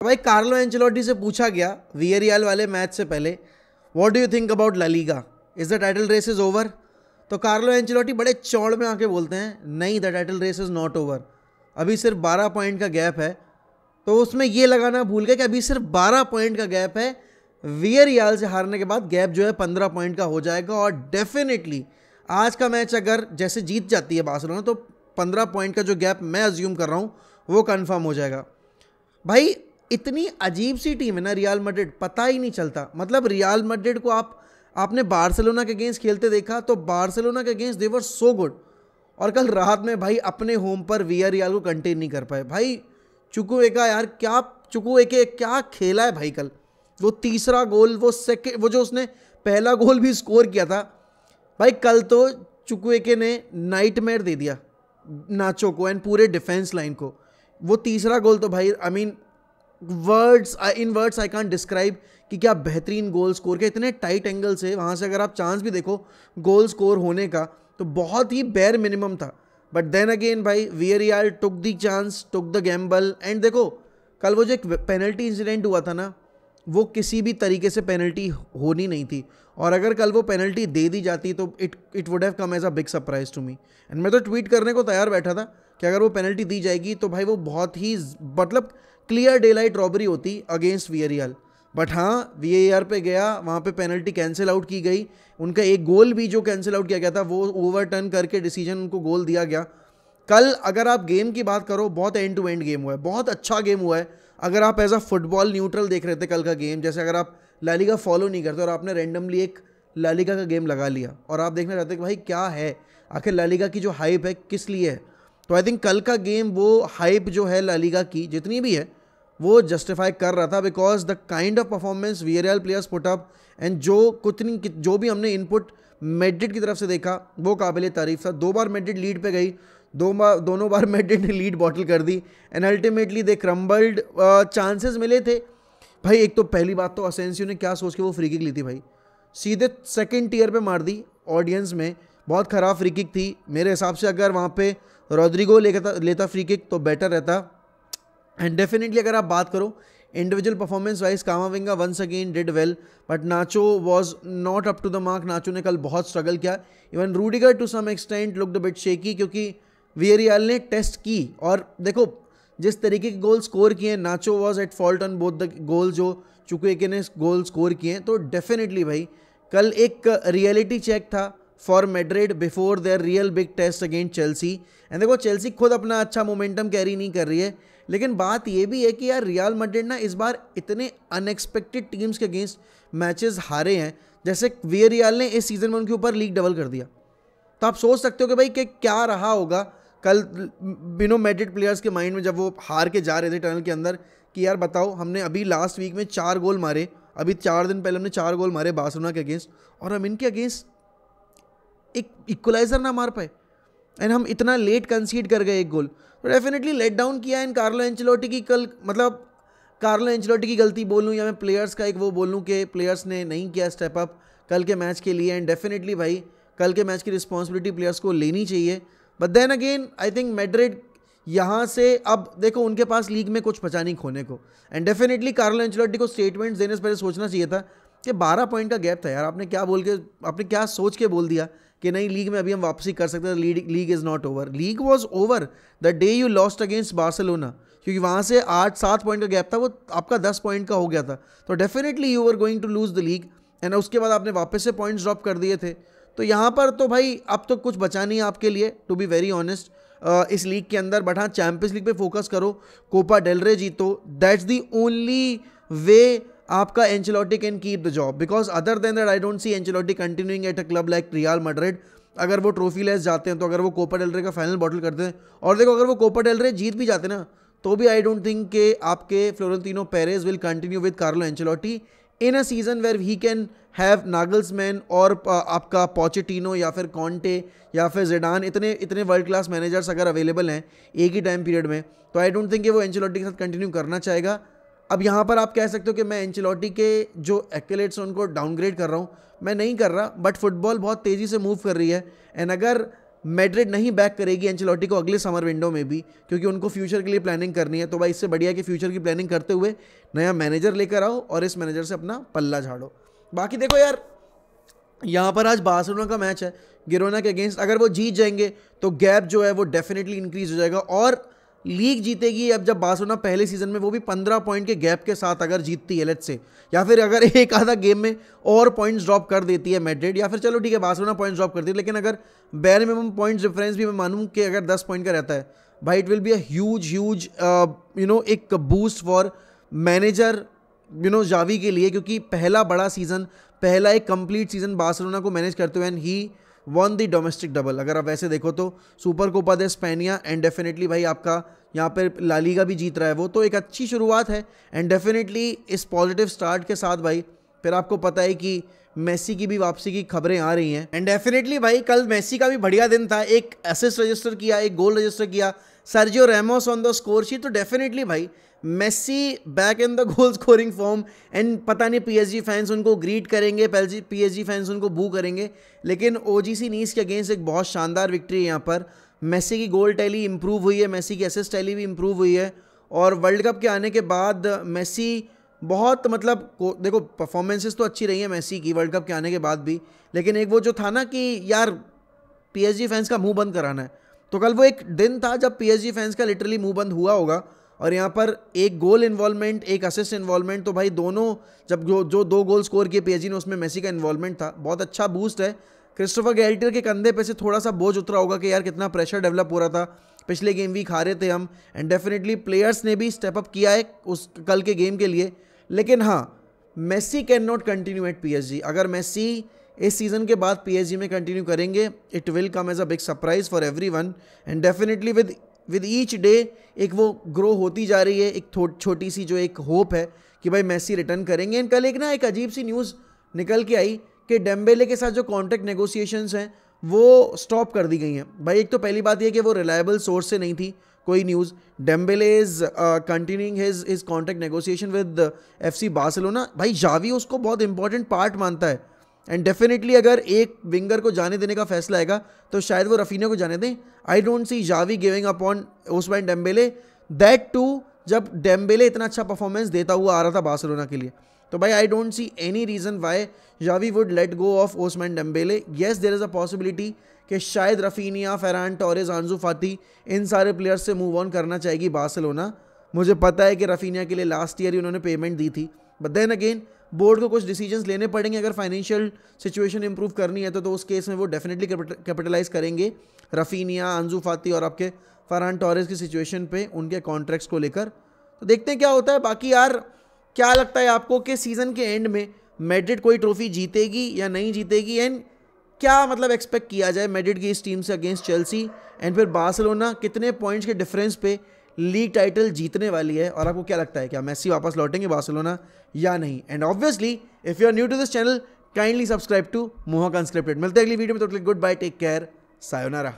भाई Carlo Ancelotti से पूछा गया वियरियल वाले मैच से पहले, what do you think about La Liga, is the title race is over? तो कार्लो एंचेलोटी बड़े चौड़ में आके बोलते हैं नहीं, the title race is not over, अभी सिर्फ 12 पॉइंट का गैप है। तो उसमें ये लगाना भूल गए कि अभी सिर्फ 12 पॉइंट का गैप है, वियरियल से हारने के बाद गैप जो है 15 पॉइंट का हो जाएगा। और डेफिनेटली आज का मैच अगर जैसे जीत जाती है बार्सिलोना तो 15 पॉइंट का जो गैप मैं अज्यूम कर रहा हूँ वो कंफर्म हो जाएगा। भाई इतनी अजीब सी टीम है ना रियल मैड्रिड, पता ही नहीं चलता। मतलब रियल मैड्रिड को आपने बार्सिलोना के अगेंस्ट खेलते देखा तो बार्सिलोना के against they were so good, और कल रात में भाई अपने होम पर वियरियल को कंटेन नहीं कर पाए। भाई चुकुएका यार, क्या चुकुएके क्या खेला है भाई कल। वो तीसरा गोल, वो जो उसने पहला गोल भी स्कोर किया था भाई, कल तो चुकुएके ने नाइटमेयर दे दिया नाचो को एंड पूरे डिफेंस लाइन को। वो तीसरा गोल तो भाई I mean in words I can't describe कि क्या बेहतरीन गोल स्कोर किया, इतने टाइट एंगल से वहाँ से अगर आप चांस भी देखो गोल स्कोर होने का तो बहुत ही बेयर मिनिमम था। बट देन अगेन भाई Villarreal took the chance, took the gamble. And देखो कल वो जो एक पेनल्टी इंसिडेंट हुआ था ना, वो किसी भी तरीके से पेनल्टी होनी नहीं थी, और अगर कल वो पेनल्टी दे दी जाती तो it would have come as a big surprise to me. And मैं तो ट्वीट करने को तैयार बैठा था कि अगर वो पेनल्टी दी जाएगी तो भाई वो बहुत ही मतलब क्लियर डे लाइट रॉबरी होती अगेंस्ट वियरियल। बट हाँ वीएआर पे गया, वहाँ पे पेनल्टी कैंसिल आउट की गई, उनका एक गोल भी जो कैंसिल आउट किया गया था वो ओवरटर्न करके डिसीजन उनको गोल दिया गया। कल अगर आप गेम की बात करो बहुत एंड टू एंड गेम हुआ है, बहुत अच्छा गेम हुआ है। अगर आप एज अ फुटबॉल न्यूट्रल देख रहे थे कल का गेम, जैसे अगर आप ला लीगा फॉलो नहीं करते और आपने रैंडमली एक ला लीगा का गेम लगा लिया और आप देखना चाहते कि भाई क्या है आखिर ला लीगा की जो हाइप है किस लिए है, तो आई थिंक कल का गेम वो हाइप जो है ला लीगा की जितनी भी है वो जस्टिफाई कर रहा था, because the kind of performance Villarreal players put up and जो भी हमने इनपुट मैड्रिड की तरफ से देखा वो काबिल तारीफ था। 2 बार मैड्रिड लीड पे गई, दोनों बार मैड्रिड ने लीड बॉटल कर दी and ultimately they crumbled. Chances मिले थे भाई, एक तो पहली बात तो असेंसियो ने क्या सोच के वो फ्री किक ली थी भाई, सीधे सेकंड टियर पे मार दी ऑडियंस में, बहुत ख़राब फ्री किक थी मेरे हिसाब से। अगर वहाँ पे रॉड्रिगो लेता फ्री किक तो बेटर रहता। एंड डेफिनेटली अगर आप बात करो individual performance wise Camavinga once again did well, but Nacho was not up to the mark. Nacho ने कल बहुत स्ट्रगल किया, even Rudiger to some extent looked a bit shaky, क्योंकि वियरियल ने टेस्ट की। और देखो जिस तरीके के गोल स्कोर किए, Nacho was at fault on both the goal जो चुकुएके ने गोल स्कोर किए। तो डेफिनेटली भाई कल एक रियलिटी चेक था for Madrid before their real big test against Chelsea. And देखो चेल्सी खुद अपना अच्छा मोमेंटम कैरी नहीं कर रही है, लेकिन बात ये भी है कि यार रियल मैड्रिड ना इस बार इतने अनएक्सपेक्टेड टीम्स के अगेंस्ट मैचेस हारे हैं, जैसे वियरियल ने इस सीज़न में उनके ऊपर लीग डबल कर दिया। तो आप सोच सकते हो कि भाई कि क्या रहा होगा कल मैड्रिड प्लेयर्स के माइंड में जब वो हार के जा रहे थे टनल के अंदर, कि यार बताओ हमने अभी लास्ट वीक में 4 गोल मारे, अभी 4 दिन पहले हमने 4 गोल मारे बार्सिलोना के अगेंस्ट, और हम इनके अगेंस्ट एक इक्वलाइजर ना मार पाए एंड हम इतना लेट कंसीड कर गए एक गोल। तो डेफिनेटली लेट डाउन किया इन कार्लो एंचेलोटी की कल, मतलब कार्लो एंचेलोटी की गलती बोलूँ या मैं प्लेयर्स का एक वो बोलूँ कि प्लेयर्स ने नहीं किया स्टेप अप कल के मैच के लिए। एंड डेफिनेटली भाई कल के मैच की रिस्पॉन्सिबिलिटी प्लेयर्स को लेनी चाहिए। But then again I think Madrid यहाँ से अब देखो उनके पास लीग में कुछ बचा नहीं खोने को, एंड डेफिनेटली कार्लो एंचेलोटी को स्टेटमेंट्स देने से पहले सोचना चाहिए था कि 12 पॉइंट का गैप था यार, आपने क्या सोच के बोल दिया कि नहीं लीग में अभी हम वापसी कर सकते हैं, league is not over. League was over the day you lost against Barcelona, क्योंकि वहाँ से 8-7 पॉइंट का गैप था, वो आपका 10 पॉइंट का हो गया था। तो definitely you are going to lose the league, and उसके बाद आपने वापस से पॉइंट्स ड्रॉप कर दिए थे। तो यहाँ पर तो भाई अब तो कुछ बचा नहीं है आपके लिए, टू बी वेरी ऑनेस्ट, इस लीग के अंदर। बट हाँ चैंपियंस लीग पे फोकस करो, कोपा डेल रे जीतो, दैट्स दी ओनली वे आपका Ancelotti can keep the job, because other than that I don't C Ancelotti continuing at a club like real Madrid. अगर वो ट्रॉफी लेस जाते हैं तो अगर वो कोपा डेल रे का फाइनल बॉटल करते हैं, और देखो अगर वो कोपा डेल रे जीत भी जाते ना तो भी आई डोंट थिंक कि आपके Florentino Perez will continue with Carlo Ancelotti in a season where he can have Nagelsmann और आपका पोचेटिनो या फिर कॉन्टे या फिर जिडान, इतने वर्ल्ड क्लास मैनेजर्स अगर अवेलेबल हैं एक ही टाइम पीरियड में, तो आई डोंट थिंक कि वो एंचेलोटी के साथ कंटिन्यू करना चाहेगा। अब यहाँ पर आप कह सकते हो कि मैं एंचेलोटी के जो एक्लेट्स हैं उनको डाउनग्रेड कर रहा हूँ, मैं नहीं कर रहा, बट फुटबॉल बहुत तेज़ी से मूव कर रही है। एंड अगर मैड्रिड नहीं बैक करेगी एंचेलोटी को अगले समर विंडो में भी, क्योंकि उनको फ्यूचर के लिए प्लानिंग करनी है। तो भाई इससे बढ़िया है कि फ्यूचर की प्लानिंग करते हुए नया मैनेजर लेकर आओ और इस मैनेजर से अपना पल्ला झाड़ो। बाकी देखो यार, यहाँ पर आज बार्सिलोना का मैच है गिरोना के अगेंस्ट, अगर वो जीत जाएंगे तो गैप जो है वो डेफिनेटली इंक्रीज हो जाएगा और लीग जीतेगी। अब जब बार्सिलोना पहले सीजन में वो भी 15 पॉइंट के गैप के साथ अगर जीतती है लेट्स से, या फिर अगर एक आधा गेम में और पॉइंट्स ड्रॉप कर देती है मैड्रिड, या फिर चलो ठीक है बार्सिलोना पॉइंट्स ड्रॉप कर दी, लेकिन अगर बेयर मिनिमम पॉइंट्स डिफरेंस भी मैं मानूं कि अगर 10 पॉइंट का रहता है भाई, it will be a huge एक बूस्ट फॉर मैनेजर जावी के लिए, क्योंकि पहला बड़ा सीजन, पहला एक कंप्लीट सीजन बार्सिलोना को मैनेज करते हुए and he won the domestic double. अगर आप वैसे देखो तो super Copa de Espana and definitely भाई आपका यहाँ पर ला लीगा भी जीत रहा है वो, तो एक अच्छी शुरुआत है। एंड डेफिनेटली इस पॉजिटिव स्टार्ट के साथ भाई फिर आपको पता है कि मेसी की भी वापसी की खबरें आ रही हैं। एंड डेफिनेटली भाई कल मेसी का भी बढ़िया दिन था, एक असिस्ट रजिस्टर किया, एक गोल रजिस्टर किया, Sergio Ramos on the score sheet. तो डेफिनेटली भाई Messi back in the goal scoring form and पता नहीं पीएसजी फैंस उनको ग्रीट करेंगे, पीएसजी फैंस उनको बू करेंगे, लेकिन ओजीसी नीस के अगेंस्ट एक बहुत शानदार विक्ट्री है यहाँ पर। मेसी की गोल टैली इंप्रूव हुई है, मेसी की असिस्ट टैली भी इंप्रूव हुई है और वर्ल्ड कप के आने के बाद मेसी बहुत मतलब देखो परफॉर्मेंसेस तो अच्छी रही है मेसी की वर्ल्ड कप के आने के बाद भी, लेकिन एक वो जो था ना कि यार पीएसजी फैंस का मुंह बंद कराना है, तो कल वो एक दिन था जब पीएसजी फैंस का लिटरली मुंह बंद हुआ होगा। और यहाँ पर एक गोल इन्वॉल्वमेंट, एक असिस्ट इन्वॉल्वमेंट, तो भाई दोनों जब जो 2 गोल स्कोर किए पीएसजी ने उसमें मेसी का इन्वॉल्वमेंट था, बहुत अच्छा बूस्ट है। क्रिस्टोफर गैल्टियर के कंधे पे से थोड़ा सा बोझ उतरा होगा कि यार कितना प्रेशर डेवलप हो रहा था, पिछले गेम वीक हारे थे हम, एंड डेफिनेटली प्लेयर्स ने भी स्टेप अप किया है उस कल के गेम के लिए। लेकिन हाँ, Messi can not continue at PSG. अगर मेसी इस सीज़न के बाद पीएसजी में कंटिन्यू करेंगे, it will come as a big surprise for everyone and definitely with each day एक वो ग्रो होती जा रही है, एक छोटी सी जो एक होप है कि भाई मेसी रिटर्न करेंगे। एंड कल एक अजीब सी न्यूज़ निकल के आई कि डेम्बेले के साथ जो कॉन्ट्रैक्ट नेगोशिएशंस हैं वो स्टॉप कर दी गई हैं। भाई एक तो पहली बात ये कि वो रिलायबल सोर्स से नहीं थी कोई news. Dembélé is continuing his contract negotiation with FC Barcelona. भाई जावी उसको बहुत इंपॉर्टेंट पार्ट मानता है एंड डेफिनेटली अगर एक विंगर को जाने देने का फैसला आएगा तो शायद वो रफीनिया को जाने दें। I don't see Xavi giving up on Ousmane Dembele, that too जब डेम्बेले इतना अच्छा परफॉर्मेंस देता हुआ आ रहा था बार्सिलोना के लिए। तो भाई I don't see any reason why Xavi would let go of Ousmane Dembele. Yes there is a possibility कि शायद रफीनिया, फेरान टोरेस, आंसू फाती, इन सारे प्लेयर्स से मूव ऑन करना चाहेगी बार्सिलोना। मुझे पता है कि रफीनिया के लिए लास्ट ईयर ही उन्होंने पेमेंट दी थी, बट देन अगेन बोर्ड को कुछ डिसीजंस लेने पड़ेंगे। अगर फाइनेंशियल सिचुएशन इंप्रूव करनी है तो उस केस में वो डेफिनेटली कैपिटलाइज करेंगे रफीनिया, आंसू फाती और आपके फरहान टोरेस की सिचुएशन पे उनके कॉन्ट्रैक्ट्स को लेकर। तो देखते हैं क्या होता है। बाकी यार क्या लगता है आपको कि सीज़न के एंड में मैड्रिड कोई ट्रॉफी जीतेगी या नहीं जीतेगी, एंड क्या मतलब एक्सपेक्ट किया जाए मैड्रिड की इस टीम से अगेंस्ट चेल्सी, एंड फिर बार्सिलोना कितने पॉइंट्स के डिफरेंस पे लीग टाइटल जीतने वाली है, और आपको क्या लगता है क्या मेसी वापस लौटेंगे बार्सिलोना या नहीं। And obviously if you are new to this channel kindly subscribe to Mohak Unscripted. मिलते हैं अगली वीडियो में, तो goodbye, take care, sayonara.